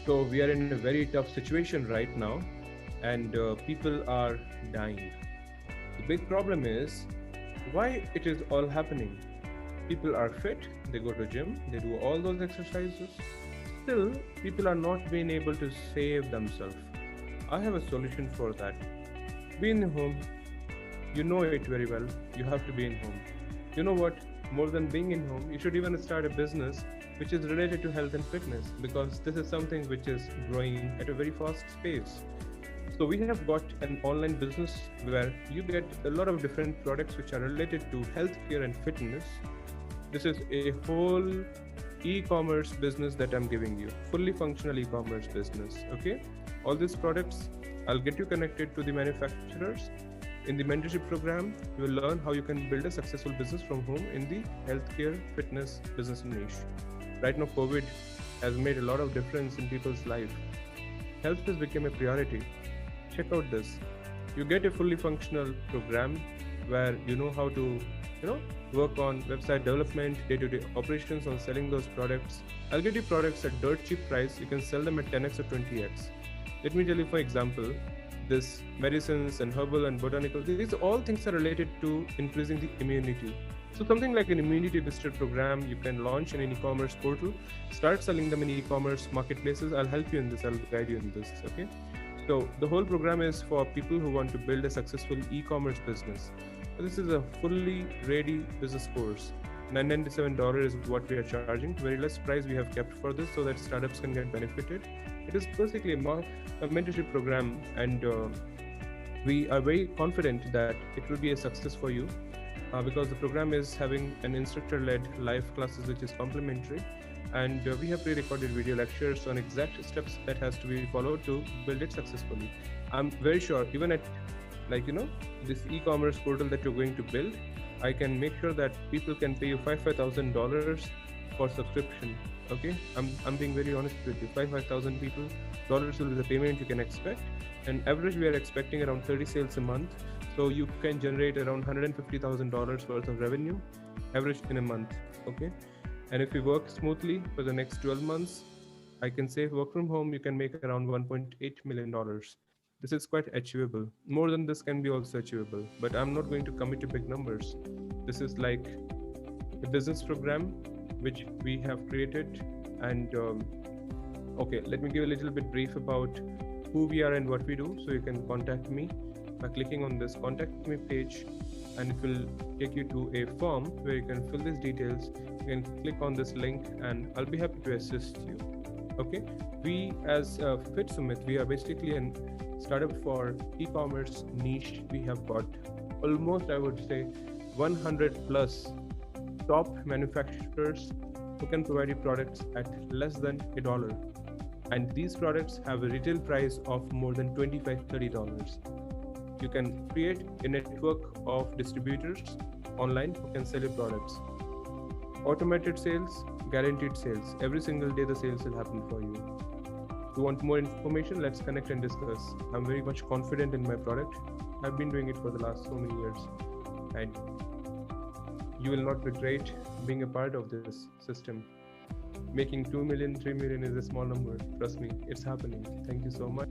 So we are in a very tough situation right now, and people are dying. The big problem is why it is all happening. People are fit, they go to gym, they do all those exercises. Still, people are not being able to save themselves. I have a solution for that. Be in home. You know it very well. You have to be in home. You know what? More than being in home, you should even start a business which is related to health and fitness, because this is something which is growing at a very fast pace. So we have got an online business where you get a lot of different products which are related to healthcare and fitness. This is a whole e-commerce business that I'm giving you, fully functional e-commerce business. Okay, all these products, I'll get you connected to the manufacturers. In the mentorship program, you will learn how you can build a successful business from home in the healthcare fitness business niche. Right now, COVID has made a lot of difference in people's life. Health has become a priority. Check out this. You get a fully functional program where you know how to, work on website development, day-to-day operations on selling those products. I'll get you products at dirt cheap price. You can sell them at 10x or 20x. Let me tell you, for example, this medicines and herbal and botanical, these all things are related to increasing the immunity. So something like an immunity booster program you can launch in an e-commerce portal, start selling them in e-commerce marketplaces. I'll help you in this, I'll guide you in this, okay? So the whole program is for people who want to build a successful e-commerce business. So this is a fully ready business course. $997 is what we are charging. Very less price we have kept for this so that startups can get benefited. It is basically a mentorship program, and we are very confident that it will be a success for you because the program is having an instructor-led live classes which is complimentary, and we have pre-recorded video lectures on exact steps that has to be followed to build it successfully. I'm very sure even at this e-commerce portal that you're going to build, I can make sure that people can pay you $5,000 for subscription. Okay, I'm being very honest with you. $5,000 people dollars will be the payment you can expect. And average we are expecting around 30 sales a month. So you can generate around $150,000 worth of revenue, average in a month. Okay, and if you work smoothly for the next 12 months, I can say work from home, you can make around $1.8 million. This is quite achievable. More than this can be also achievable, but I'm not going to commit to big numbers. This is like a business program which we have created. And okay, let me give a little bit brief about who we are and what we do. So you can contact me by clicking on this contact me page, and it will take you to a form where you can fill these details. You can click on this link and I'll be happy to assist you. Okay, we as Fit Sumit, we are basically a startup for e-commerce niche. We have got almost, I would say, 100 plus top manufacturers who can provide you products at less than $1. And these products have a retail price of more than $25-30. You can create a network of distributors online who can sell your products. Automated sales, guaranteed sales. Every single day the sales will happen for you. If you want more information, let's connect and discuss. I'm very much confident in my product. I've been doing it for the last so many years. And you will not regret being a part of this system. Making 2 million, 3 million is a small number. Trust me, it's happening. Thank you so much.